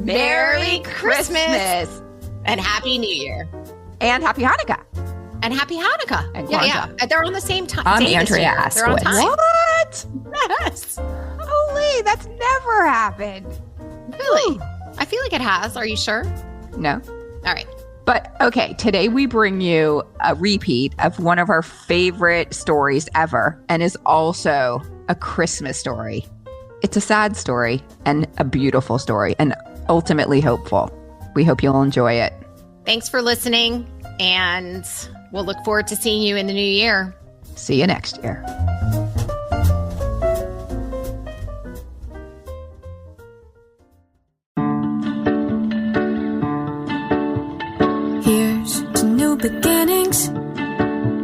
Merry Christmas. And Happy New Year. And Happy Hanukkah. And Happy Hanukkah. And yeah. They're on the same time. I'm Andrea Askowitz. They're on time. What? Yes. Holy, that's never happened. Really? I feel like it has. Are you sure? No. All right. But okay, today we bring you a repeat of one of our favorite stories ever, and is also a Christmas story. It's a sad story and a beautiful story, and ultimately hopeful. We hope you'll enjoy it. Thanks for listening, and we'll look forward to seeing you in the new year. See you next year. Here's to new beginnings.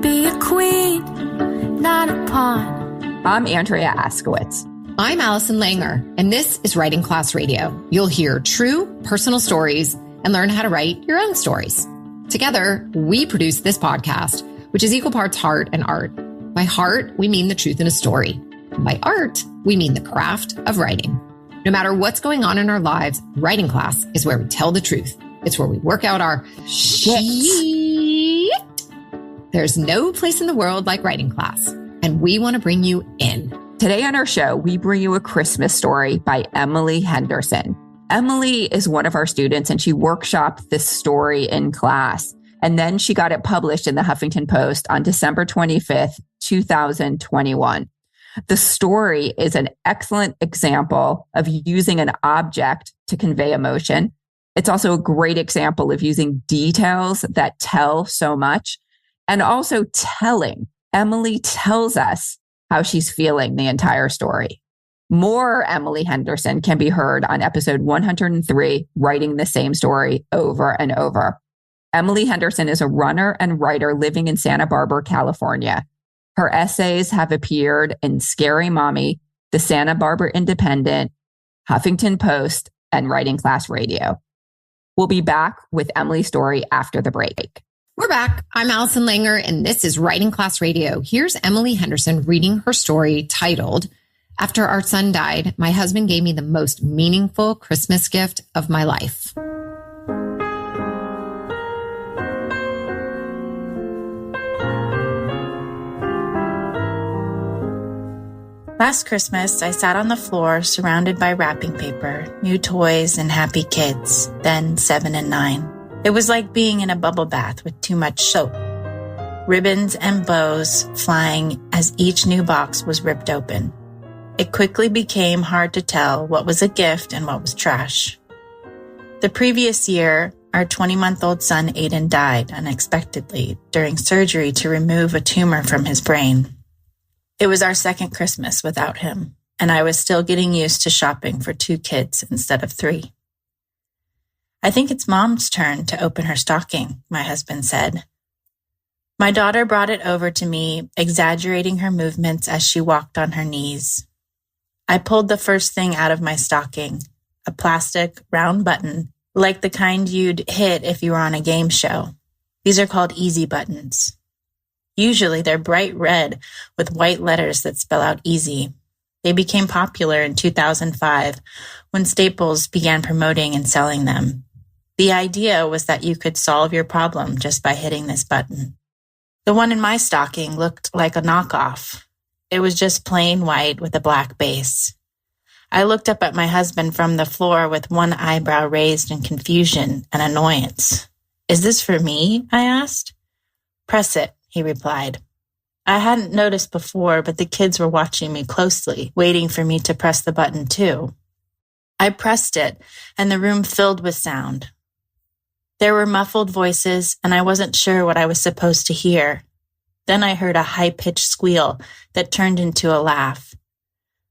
Be a queen, not a pawn. I'm Andrea Askowitz. I'm Allison Langer, and this is Writing Class Radio. You'll hear true personal stories and learn how to write your own stories. Together, we produce this podcast, which is equal parts heart and art. By heart, we mean the truth in a story. And by art, we mean the craft of writing. No matter what's going on in our lives, writing class is where we tell the truth. It's where we work out our shit. There's no place in the world like writing class, and we want to bring you in. Today on our show, we bring you a Christmas story by Emily Henderson. Emily is one of our students, and she workshopped this story in class. And then she got it published in the Huffington Post on December 25th, 2021. The story is an excellent example of using an object to convey emotion. It's also a great example of using details that tell so much, and also telling. Emily tells us how she's feeling the entire story. More Emily Henderson can be heard on episode 103, Writing the Same Story Over and Over. Emily Henderson is a runner and writer living in Santa Barbara, California. Her essays have appeared in Scary Mommy, the Santa Barbara Independent, Huffington Post, and Writing Class Radio. We'll be back with Emily's story after the break. We're back. I'm Allison Langer, and this is Writing Class Radio. Here's Emily Henderson reading her story titled, After Our Son Died, My Husband Gave Me the Most Meaningful Christmas Gift of My Life. Last Christmas, I sat on the floor surrounded by wrapping paper, new toys, and happy kids, then 7 and 9. It was like being in a bubble bath with too much soap. Ribbons and bows flying as each new box was ripped open. It quickly became hard to tell what was a gift and what was trash. The previous year, our 20-month-old son Aidan died unexpectedly during surgery to remove a tumor from his brain. It was our second Christmas without him, and I was still getting used to shopping for 2 kids instead of 3. I think it's Mom's turn to open her stocking, my husband said. My daughter brought it over to me, exaggerating her movements as she walked on her knees. I pulled the first thing out of my stocking, a plastic round button, like the kind you'd hit if you were on a game show. These are called easy buttons. Usually they're bright red with white letters that spell out easy. They became popular in 2005 when Staples began promoting and selling them. The idea was that you could solve your problem just by hitting this button. The one in my stocking looked like a knockoff. It was just plain white with a black base. I looked up at my husband from the floor with one eyebrow raised in confusion and annoyance. "Is this for me?" I asked. "Press it," he replied. I hadn't noticed before, but the kids were watching me closely, waiting for me to press the button too. I pressed it, and the room filled with sound. There were muffled voices, and I wasn't sure what I was supposed to hear. Then I heard a high-pitched squeal that turned into a laugh.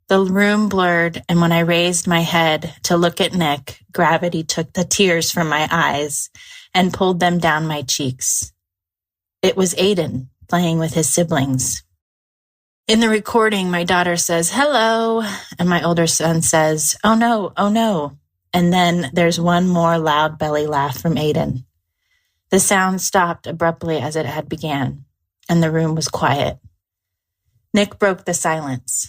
The room blurred, and when I raised my head to look at Nick, gravity took the tears from my eyes and pulled them down my cheeks. It was Aidan, playing with his siblings. In the recording, my daughter says, "Hello," and my older son says, "Oh no, oh no." And then there's one more loud belly laugh from Aidan. The sound stopped abruptly as it had began, and the room was quiet. Nick broke the silence.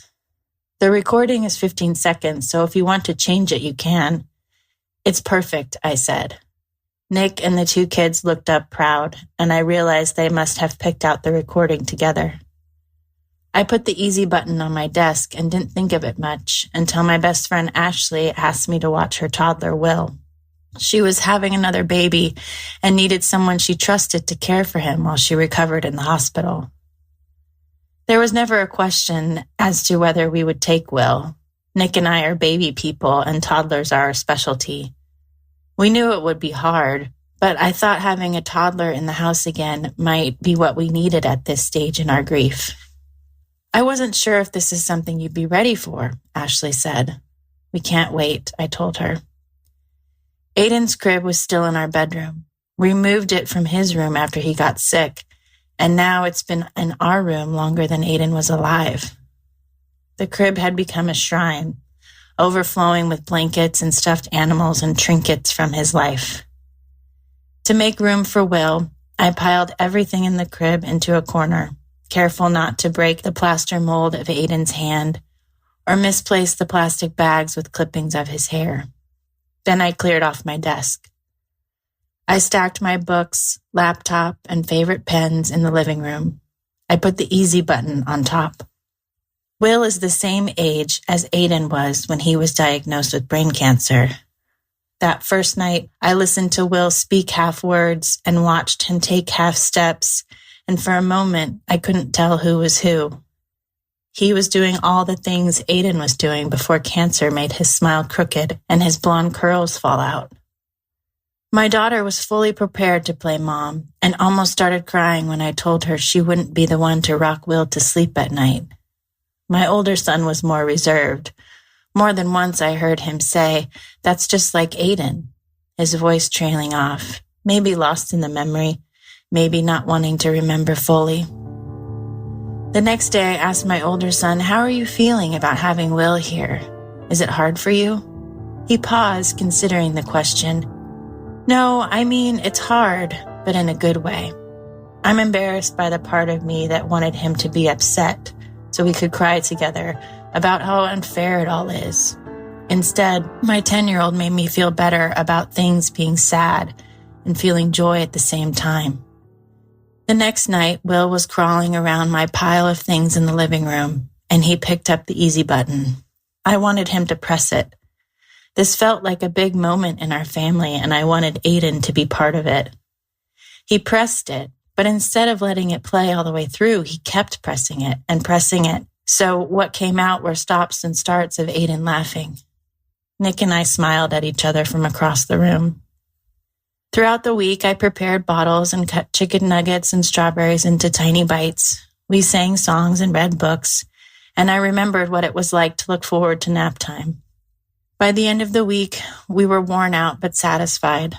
The recording is 15 seconds, so if you want to change it, you can. "It's perfect," I said. Nick and the two kids looked up proud, and I realized they must have picked out the recording together. I put the easy button on my desk and didn't think of it much until my best friend Ashley asked me to watch her toddler, Will. She was having another baby and needed someone she trusted to care for him while she recovered in the hospital. There was never a question as to whether we would take Will. Nick and I are baby people, and toddlers are our specialty. We knew it would be hard, but I thought having a toddler in the house again might be what we needed at this stage in our grief. "I wasn't sure if this is something you'd be ready for," Ashley said. "We can't wait," I told her. Aidan's crib was still in our bedroom. We moved it from his room after he got sick, and now it's been in our room longer than Aidan was alive. The crib had become a shrine, overflowing with blankets and stuffed animals and trinkets from his life. To make room for Will, I piled everything in the crib into a corner, careful not to break the plaster mold of Aidan's hand or misplace the plastic bags with clippings of his hair. Then I cleared off my desk. I stacked my books, laptop, and favorite pens in the living room. I put the easy button on top. Will is the same age as Aidan was when he was diagnosed with brain cancer. That first night, I listened to Will speak half words and watched him take half steps, and for a moment, I couldn't tell who was who. He was doing all the things Aidan was doing before cancer made his smile crooked and his blonde curls fall out. My daughter was fully prepared to play mom and almost started crying when I told her she wouldn't be the one to rock Will to sleep at night. My older son was more reserved. More than once I heard him say, "That's just like Aidan," his voice trailing off, maybe lost in the memory, maybe not wanting to remember fully. The next day I asked my older son, "How are you feeling about having Will here? Is it hard for you?" He paused, considering the question. "No, I mean, it's hard, but in a good way. I'm embarrassed by the part of me that wanted him to be upset so we could cry together about how unfair it all is. Instead, my 10-year-old made me feel better about things being sad and feeling joy at the same time." The next night, Will was crawling around my pile of things in the living room, and he picked up the easy button. I wanted him to press it. This felt like a big moment in our family, and I wanted Aidan to be part of it. He pressed it, but instead of letting it play all the way through, he kept pressing it and pressing it. So what came out were stops and starts of Aidan laughing. Nick and I smiled at each other from across the room. Throughout the week, I prepared bottles and cut chicken nuggets and strawberries into tiny bites. We sang songs and read books, and I remembered what it was like to look forward to nap time. By the end of the week, we were worn out but satisfied.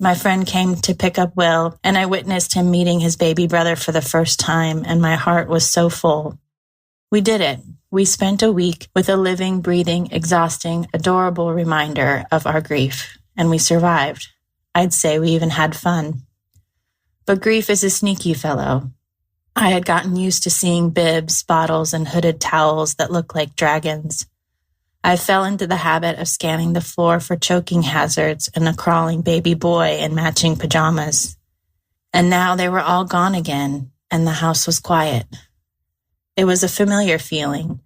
My friend came to pick up Will, and I witnessed him meeting his baby brother for the first time, and my heart was so full. We did it. We spent a week with a living, breathing, exhausting, adorable reminder of our grief, and we survived. I'd say we even had fun. But grief is a sneaky fellow. I had gotten used to seeing bibs, bottles, and hooded towels that look like dragons. I fell into the habit of scanning the floor for choking hazards and a crawling baby boy in matching pajamas. And now they were all gone again, and the house was quiet. It was a familiar feeling.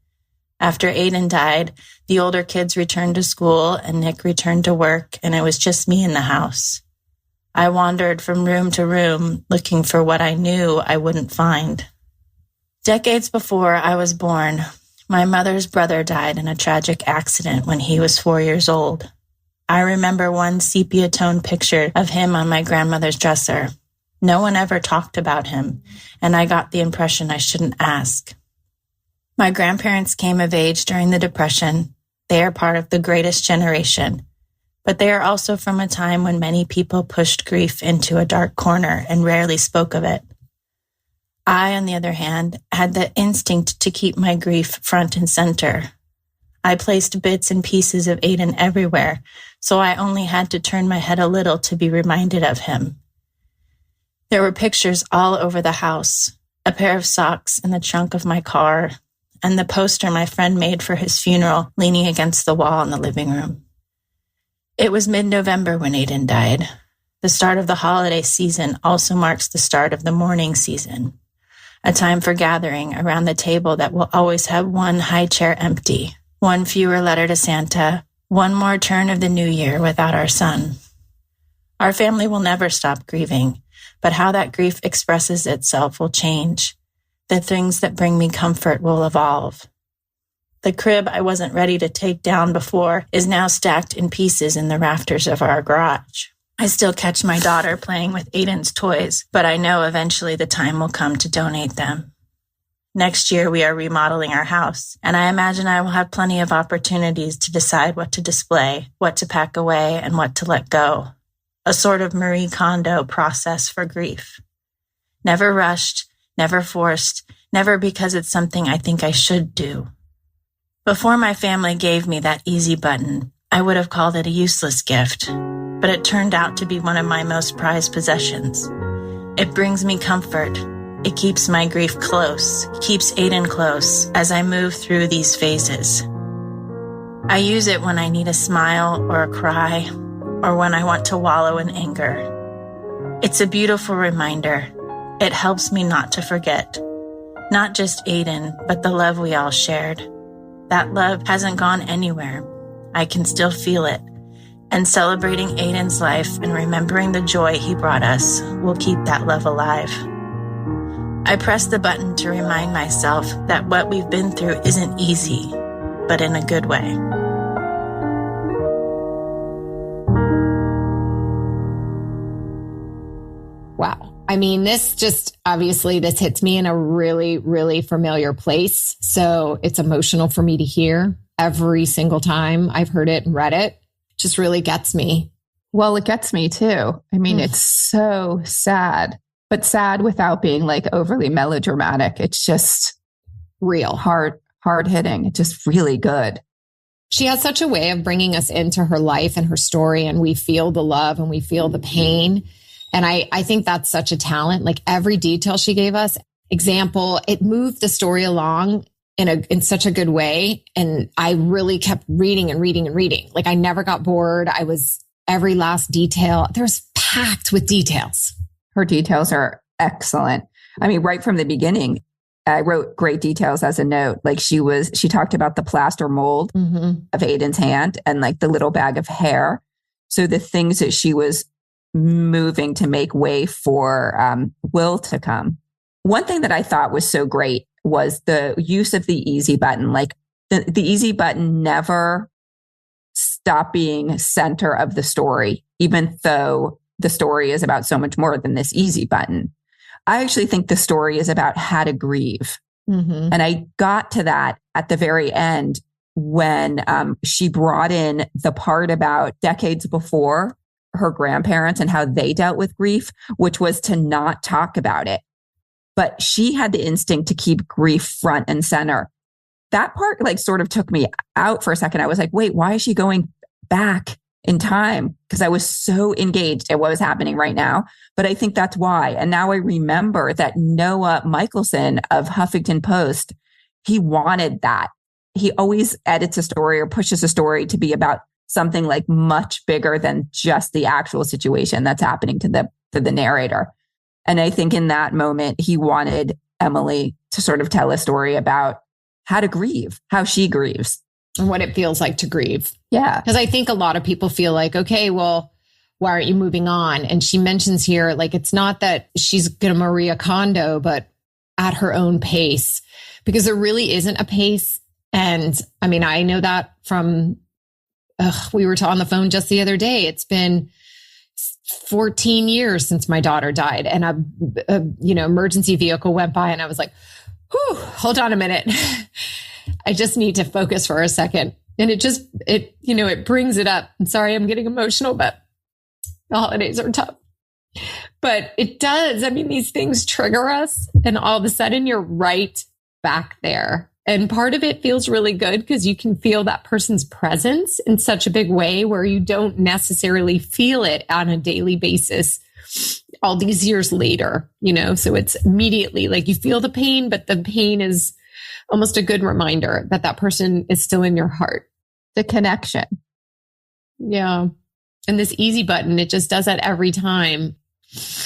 After Aidan died, the older kids returned to school and Nick returned to work, and it was just me in the house. I wandered from room to room, looking for what I knew I wouldn't find. Decades before I was born, my mother's brother died in a tragic accident when he was 4 years old. I remember one sepia-toned picture of him on my grandmother's dresser. No one ever talked about him, and I got the impression I shouldn't ask. My grandparents came of age during the Depression. They are part of the greatest generation, but they are also from a time when many people pushed grief into a dark corner and rarely spoke of it. I, on the other hand, had the instinct to keep my grief front and center. I placed bits and pieces of Aidan everywhere, so I only had to turn my head a little to be reminded of him. There were pictures all over the house, a pair of socks in the trunk of my car, and the poster my friend made for his funeral leaning against the wall in the living room. It was mid-November when Aidan died. The start of the holiday season also marks the start of the mourning season, a time for gathering around the table that will always have one high chair empty, one fewer letter to Santa, one more turn of the new year without our son. Our family will never stop grieving, but how that grief expresses itself will change. The things that bring me comfort will evolve. The crib I wasn't ready to take down before is now stacked in pieces in the rafters of our garage. I still catch my daughter playing with Aidan's toys, but I know eventually the time will come to donate them. Next year, we are remodeling our house, and I imagine I will have plenty of opportunities to decide what to display, what to pack away, and what to let go. A sort of Marie Kondo process for grief. Never rushed, never forced, never because it's something I think I should do. Before my family gave me that easy button, I would have called it a useless gift, but it turned out to be one of my most prized possessions. It brings me comfort. It keeps my grief close, keeps Aidan close as I move through these phases. I use it when I need a smile or a cry, or when I want to wallow in anger. It's a beautiful reminder. It helps me not to forget. Not just Aidan, but the love we all shared. That love hasn't gone anywhere. I can still feel it. And celebrating Aidan's life and remembering the joy he brought us will keep that love alive. I press the button to remind myself that what we've been through isn't easy, but in a good way. Wow. I mean, this hits me in a really, really familiar place. So it's emotional for me to hear every single time I've heard it and read it. It just really gets me. Well, it gets me too. I mean, it's so sad, but sad without being like overly melodramatic. It's just real, hard hitting. It's just really good. She has such a way of bringing us into her life and her story, and we feel the love and we feel the pain. And I think that's such a talent. Like every detail she gave us, example, it moved the story along in such a good way. And I really kept reading and reading and reading. Like I never got bored. Every last detail, there's packed with details. Her details are excellent. I mean, right from the beginning, I wrote great details as a note. Like she talked about the plaster mold of Aidan's hand and like the little bag of hair. So the things that she was moving to make way for Will to come. One thing that I thought was so great was the use of the easy button. Like the easy button never stopped being center of the story, even though the story is about so much more than this easy button. I actually think the story is about how to grieve. And I got to that at the very end when she brought in the part about decades before her grandparents and how they dealt with grief, which was to not talk about it. But she had the instinct to keep grief front and center. That part like sort of took me out for a second. I was like, wait, why is she going back in time? Because I was so engaged at what was happening right now. But I think that's why. And now I remember that Noah Michelson of Huffington Post, he wanted that. He always edits a story or pushes a story to be about something like much bigger than just the actual situation that's happening to the narrator. And I think in that moment, he wanted Emily to sort of tell a story about how to grieve, how she grieves. And what it feels like to grieve. Yeah. Because I think a lot of people feel like, okay, well, why aren't you moving on? And she mentions here, like, it's not that she's going to Maria Kondo, but at her own pace, because there really isn't a pace. And I mean, I know that from, we were on the phone just the other day. It's been 14 years since my daughter died, and a emergency vehicle went by, and I was like, whew, hold on a minute. I just need to focus for a second. And it brings it up. I'm sorry, I'm getting emotional, but the holidays are tough. But it does. I mean, these things trigger us, and all of a sudden you're right back there. And part of it feels really good because you can feel that person's presence in such a big way where you don't necessarily feel it on a daily basis all these years later, so it's immediately like you feel the pain, but the pain is almost a good reminder that person is still in your heart. The connection. Yeah. And this easy button, it just does that every time.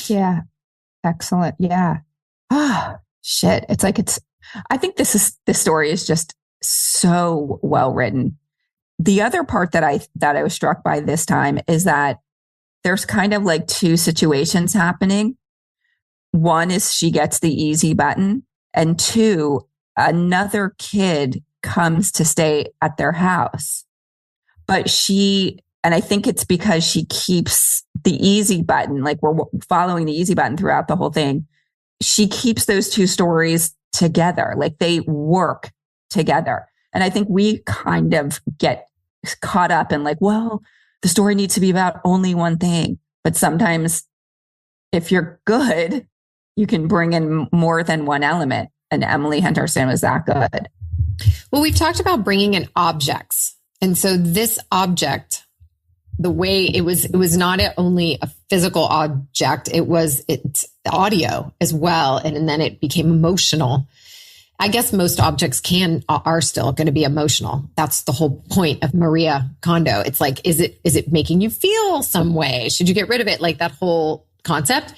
Yeah. Excellent. Yeah. Ah, shit. I think this story is just so well written. The other part that I was struck by this time is that there's kind of like two situations happening. One is she gets the easy button, and two, another kid comes to stay at their house. But and I think it's because she keeps the easy button, like we're following the easy button throughout the whole thing. She keeps those two stories together, like they work together. And I think we kind of get caught up in like, well, the story needs to be about only one thing. But sometimes if you're good, you can bring in more than one element. And Emily Henderson was that good. Well, we've talked about bringing in objects. And so this object, the way it was not only a physical object, it's audio as well. And then it became emotional. I guess most objects are still going to be emotional. That's the whole point of Maria Kondo. It's like, is it making you feel some way? Should you get rid of it? Like that whole concept.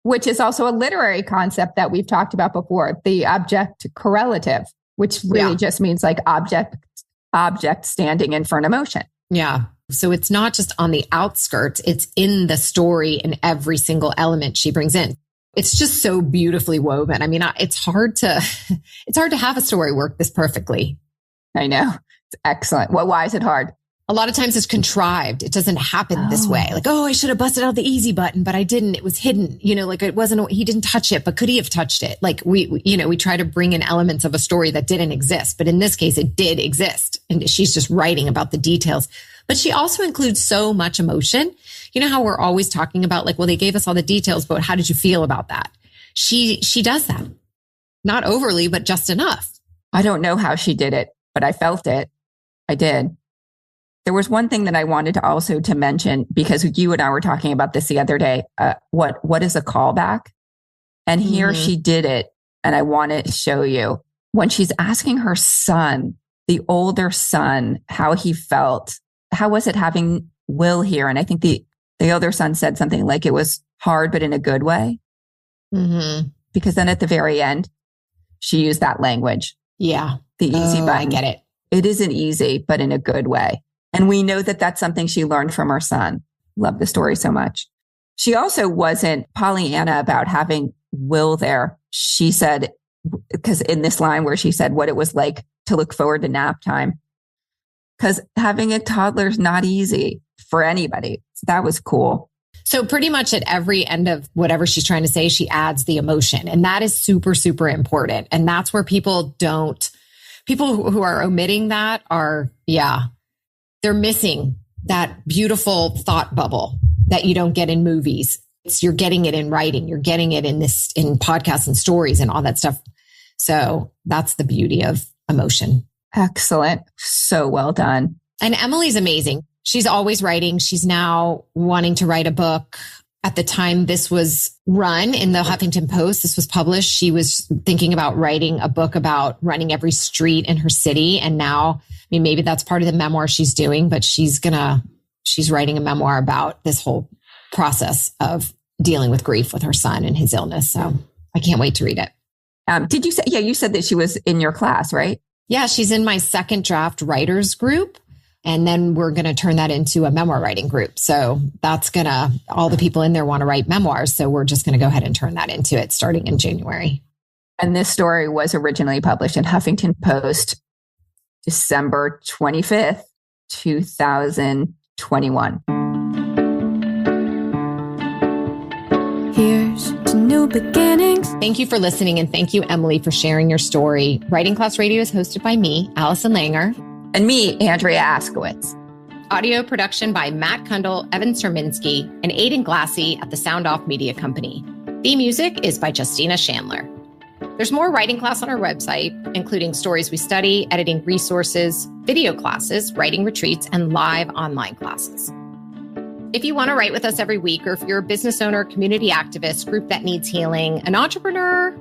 Which is also a literary concept that we've talked about before, the object correlative, which really just means like object standing in for an emotion. Yeah. So it's not just on the outskirts, it's in the story and every single element she brings in. It's just so beautifully woven. I mean, it's hard to have a story work this perfectly. I know. It's excellent. Well, why is it hard? A lot of times it's contrived. It doesn't happen this way. Like, I should have busted out the easy button, but I didn't. It was hidden. Like it wasn't, he didn't touch it, but could he have touched it? Like we try to bring in elements of a story that didn't exist. But in this case, it did exist. And she's just writing about the details. But she also includes so much emotion. You know how we're always talking about like, well, they gave us all the details, but how did you feel about that? She does that. Not overly, but just enough. I don't know how she did it, but I felt it. I did. There was one thing that I wanted to also to mention, because you and I were talking about this the other day. What is a callback? And here she did it. And I want to show you when she's asking her son, the older son, how he felt. How was it having Will here? And I think the other son said something like it was hard, but in a good way. Mm-hmm. Because then at the very end, she used that language. Yeah. The easy button. I get it. It isn't easy, but in a good way. And we know that that's something she learned from her son. Love the story so much. She also wasn't Pollyanna about having Will there. She said, because in this line where she said what it was like to look forward to nap time, because having a toddler is not easy for anybody. So that was cool. So pretty much at every end of whatever she's trying to say, she adds the emotion. And that is super, super important. And that's where people who are omitting that they're missing that beautiful thought bubble that you don't get in movies. You're getting it in writing. You're getting it in podcasts and stories and all that stuff. So that's the beauty of emotion. Excellent. So well done. And Emily's amazing. She's always writing. She's now wanting to write a book. At the time this was run in the Huffington Post, this was published, she was thinking about writing a book about running every street in her city. And now, maybe that's part of the memoir she's doing, but she's writing a memoir about this whole process of dealing with grief with her son and his illness. So I can't wait to read it. Did you say, you said that she was in your class, right? Yeah, she's in my second draft writers group. And then we're going to turn that into a memoir writing group. So all the people in there want to write memoirs. So we're just going to go ahead and turn that into it starting in January. And this story was originally published in Huffington Post, December 25th, 2021. Here's to new beginnings. Thank you for listening. And thank you, Emily, for sharing your story. Writing Class Radio is hosted by me, Allison Langer. And me, Andrea Askowitz. Audio production by Matt Cundill, Evan Surminski, and Aidan Glassey at the Sound Off Media Company. Theme music is by Justina Shandler. There's more writing class on our website, including stories we study, editing resources, video classes, writing retreats, and live online classes. If you want to write with us every week, or if you're a business owner, community activist, group that needs healing, an entrepreneur,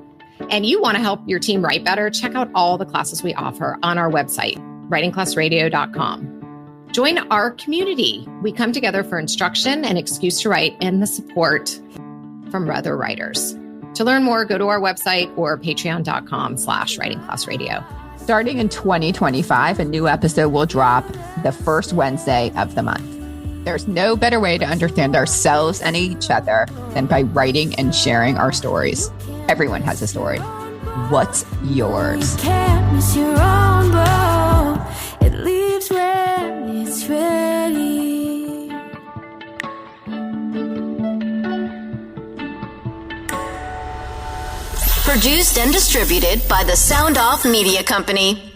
and you want to help your team write better, check out all the classes we offer on our website, writingclassradio.com. Join our community. We come together for instruction and excuse to write and the support from other writers. To learn more, go to our website or patreon.com/writingclassradio. Starting in 2025, a new episode will drop the first Wednesday of the month. There's no better way to understand ourselves and each other than by writing and sharing our stories. Everyone has a story. What's yours? Can't miss your own bow. It leaves when it's ready. Produced and distributed by the Sound Off Media Company.